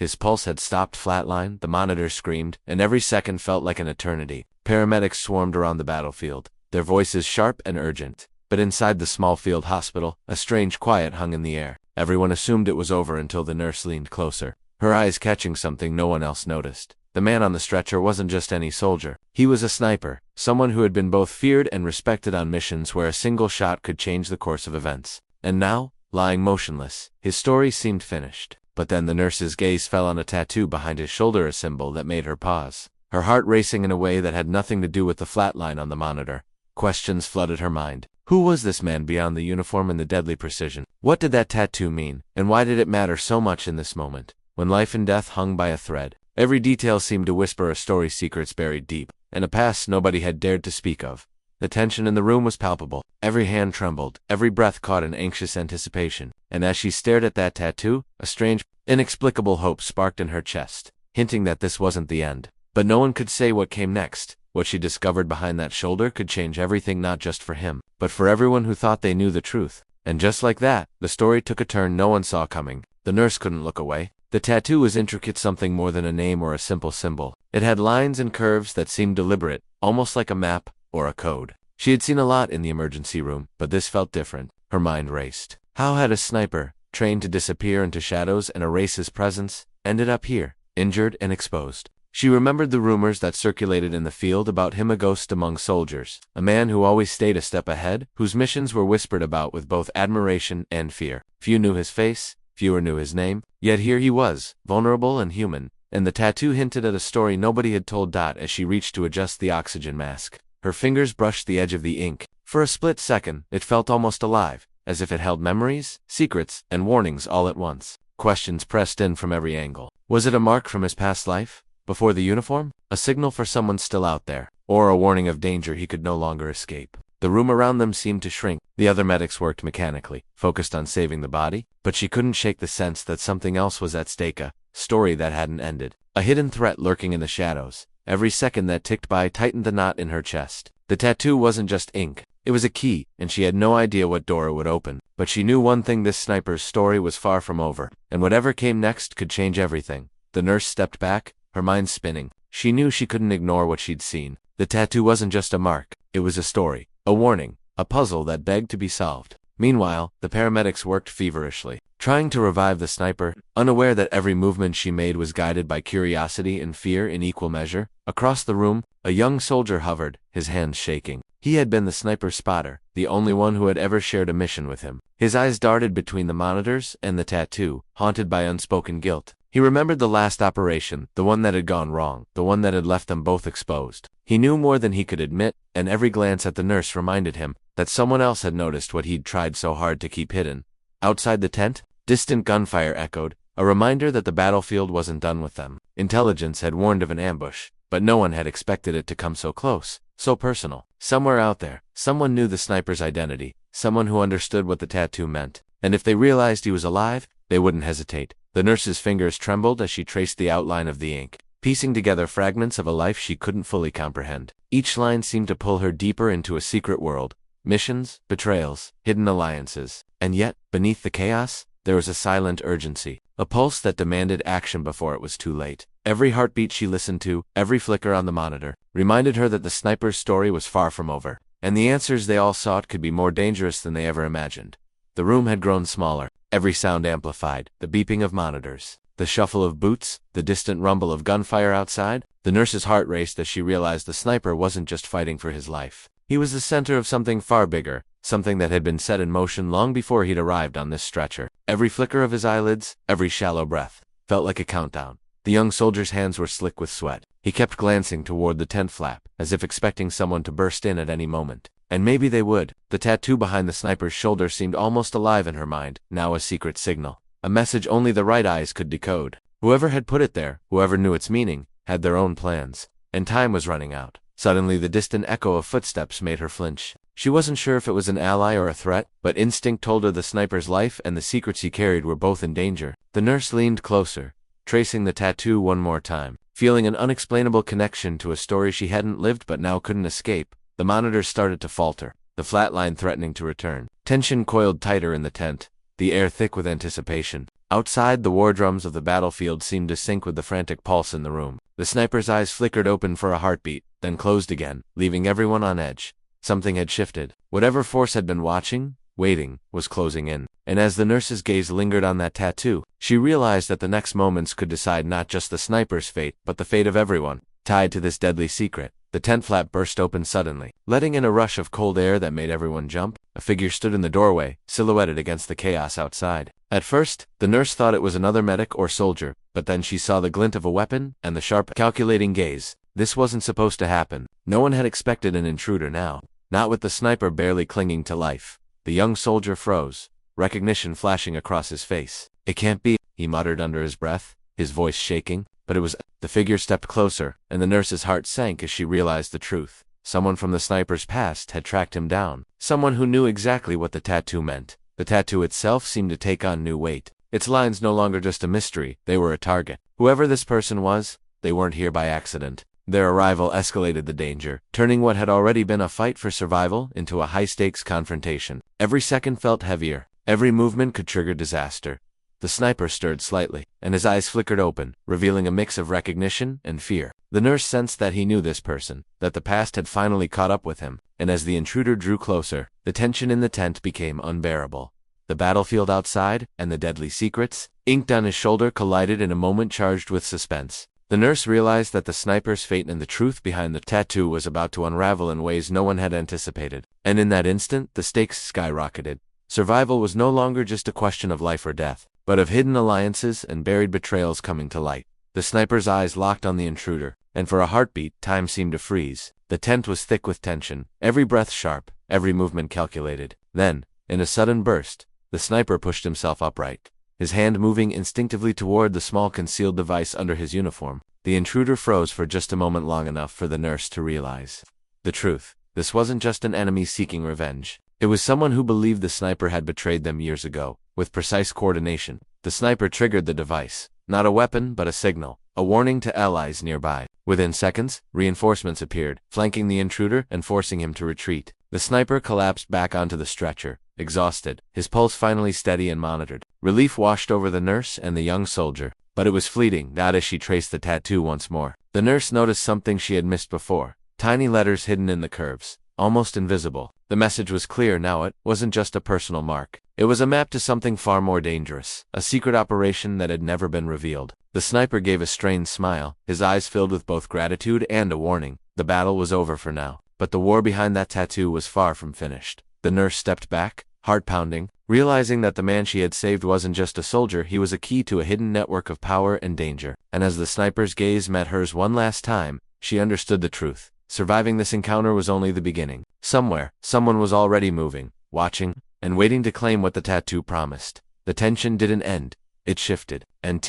His pulse had stopped flatline, the monitor screamed, and every second felt like an eternity. Paramedics swarmed around the battlefield, their voices sharp and urgent. But inside the small field hospital, a strange quiet hung in the air. Everyone assumed it was over until the nurse leaned closer, her eyes catching something no one else noticed. The man on the stretcher wasn't just any soldier. He was a sniper, someone who had been both feared and respected on missions where a single shot could change the course of events. And now, lying motionless, his story seemed finished. But then the nurse's gaze fell on a tattoo behind his shoulder, a symbol that made her pause, her heart racing in a way that had nothing to do with the flat line on the monitor. Questions flooded her mind. Who was this man beyond the uniform and the deadly precision? What did that tattoo mean, and why did it matter so much in this moment, when life and death hung by a thread? Every detail seemed to whisper a story, secrets buried deep, and a past nobody had dared to speak of. The tension in the room was palpable. Every hand trembled, every breath caught in anxious anticipation, and as she stared at that tattoo, a strange, inexplicable hope sparked in her chest, hinting that this wasn't the end. But no one could say what came next. What she discovered behind that shoulder could change everything, not just for him, but for everyone who thought they knew the truth. And just like that, the story took a turn no one saw coming. The nurse couldn't look away. The tattoo was intricate, something more than a name or a simple symbol. It had lines and curves that seemed deliberate, almost like a map or a code. She had seen a lot in the emergency room, but this felt different. Her mind raced. How had a sniper, trained to disappear into shadows and erase his presence, ended up here, injured and exposed? She remembered the rumors that circulated in the field about him, a ghost among soldiers, a man who always stayed a step ahead, whose missions were whispered about with both admiration and fear. Few knew his face, fewer knew his name, yet here he was, vulnerable and human, and the tattoo hinted at a story nobody had told. As she reached to adjust the oxygen mask, her fingers brushed the edge of the ink. For a split second, it felt almost alive, as if it held memories, secrets, and warnings all at once. Questions pressed in from every angle. Was it a mark from his past life? Before the uniform? A signal for someone still out there? Or a warning of danger he could no longer escape? The room around them seemed to shrink. The other medics worked mechanically, focused on saving the body, but she couldn't shake the sense that something else was at stake, a story that hadn't ended, a hidden threat lurking in the shadows. Every second that ticked by tightened the knot in her chest. The tattoo wasn't just ink, it was a key, and she had no idea what door it would open. But she knew one thing: this sniper's story was far from over, and whatever came next could change everything. The nurse stepped back, her mind spinning. She knew she couldn't ignore what she'd seen. The tattoo wasn't just a mark, it was a story, a warning, a puzzle that begged to be solved. Meanwhile, the paramedics worked feverishly, trying to revive the sniper, unaware that every movement she made was guided by curiosity and fear in equal measure. Across the room, a young soldier hovered, his hands shaking. He had been the sniper's spotter, the only one who had ever shared a mission with him. His eyes darted between the monitors and the tattoo, haunted by unspoken guilt. He remembered the last operation, the one that had gone wrong, the one that had left them both exposed. He knew more than he could admit, and every glance at the nurse reminded him that someone else had noticed what he'd tried so hard to keep hidden. Outside the tent, distant gunfire echoed, a reminder that the battlefield wasn't done with them. Intelligence had warned of an ambush, but no one had expected it to come so close, so personal. Somewhere out there, someone knew the sniper's identity, someone who understood what the tattoo meant, and if they realized he was alive, they wouldn't hesitate. The nurse's fingers trembled as she traced the outline of the ink, piecing together fragments of a life she couldn't fully comprehend. Each line seemed to pull her deeper into a secret world, missions, betrayals, hidden alliances. And yet, beneath the chaos, there was a silent urgency, a pulse that demanded action before it was too late. Every heartbeat she listened to, every flicker on the monitor, reminded her that the sniper's story was far from over, and the answers they all sought could be more dangerous than they ever imagined. The room had grown smaller, every sound amplified, the beeping of monitors, the shuffle of boots, the distant rumble of gunfire outside. The nurse's heart raced as she realized the sniper wasn't just fighting for his life. He was the center of something far bigger, something that had been set in motion long before he'd arrived on this stretcher. Every flicker of his eyelids, every shallow breath, felt like a countdown. The young soldier's hands were slick with sweat. He kept glancing toward the tent flap, as if expecting someone to burst in at any moment. And maybe they would. The tattoo behind the sniper's shoulder seemed almost alive in her mind, now a secret signal, a message only the right eyes could decode. Whoever had put it there, whoever knew its meaning, had their own plans. And time was running out. Suddenly the distant echo of footsteps made her flinch. She wasn't sure if it was an ally or a threat, but instinct told her the sniper's life and the secrets he carried were both in danger. The nurse leaned closer, tracing the tattoo one more time, feeling an unexplainable connection to a story she hadn't lived but now couldn't escape. The monitors started to falter, the flat line threatening to return. Tension coiled tighter in the tent, the air thick with anticipation. Outside, the war drums of the battlefield seemed to sync with the frantic pulse in the room. The sniper's eyes flickered open for a heartbeat, then closed again, leaving everyone on edge. Something had shifted. Whatever force had been watching, waiting, was closing in. And as the nurse's gaze lingered on that tattoo, she realized that the next moments could decide not just the sniper's fate, but the fate of everyone tied to this deadly secret. The tent flap burst open suddenly, letting in a rush of cold air that made everyone jump. A figure stood in the doorway, silhouetted against the chaos outside. At first, the nurse thought it was another medic or soldier, but then she saw the glint of a weapon and the sharp, calculating gaze. This wasn't supposed to happen. No one had expected an intruder now, not with the sniper barely clinging to life. The young soldier froze, recognition flashing across his face. "It can't be," he muttered under his breath, his voice shaking. But it was. The figure stepped closer, and the nurse's heart sank as she realized the truth. Someone from the sniper's past had tracked him down. Someone who knew exactly what the tattoo meant. The tattoo itself seemed to take on new weight. Its lines no longer just a mystery, they were a target. Whoever this person was, they weren't here by accident. Their arrival escalated the danger, turning what had already been a fight for survival into a high-stakes confrontation. Every second felt heavier. Every movement could trigger disaster. The sniper stirred slightly, and his eyes flickered open, revealing a mix of recognition and fear. The nurse sensed that he knew this person, that the past had finally caught up with him, and as the intruder drew closer, the tension in the tent became unbearable. The battlefield outside, and the deadly secrets, inked on his shoulder, collided in a moment charged with suspense. The nurse realized that the sniper's fate and the truth behind the tattoo was about to unravel in ways no one had anticipated. And in that instant, the stakes skyrocketed. Survival was no longer just a question of life or death, but of hidden alliances and buried betrayals coming to light. The sniper's eyes locked on the intruder, and for a heartbeat, time seemed to freeze. The tent was thick with tension, every breath sharp, every movement calculated. Then, in a sudden burst, the sniper pushed himself upright, his hand moving instinctively toward the small concealed device under his uniform. The intruder froze for just a moment, long enough for the nurse to realize the truth. This wasn't just an enemy seeking revenge. It was someone who believed the sniper had betrayed them years ago. With precise coordination, the sniper triggered the device. Not a weapon, but a signal, a warning to allies nearby. Within seconds, reinforcements appeared, flanking the intruder and forcing him to retreat. The sniper collapsed back onto the stretcher, exhausted, his pulse finally steady and monitored. Relief washed over the nurse and the young soldier, but it was fleeting, not as she traced the tattoo once more. The nurse noticed something she had missed before. Tiny letters hidden in the curves, almost invisible. The message was clear now. It wasn't just a personal mark. It was a map to something far more dangerous, a secret operation that had never been revealed. The sniper gave a strained smile, his eyes filled with both gratitude and a warning. The battle was over for now, but the war behind that tattoo was far from finished. The nurse stepped back, heart pounding, realizing that the man she had saved wasn't just a soldier, he was a key to a hidden network of power and danger. And as the sniper's gaze met hers one last time, she understood the truth. Surviving this encounter was only the beginning. Somewhere, someone was already moving, watching, and waiting to claim what the tattoo promised. The tension didn't end. It shifted. And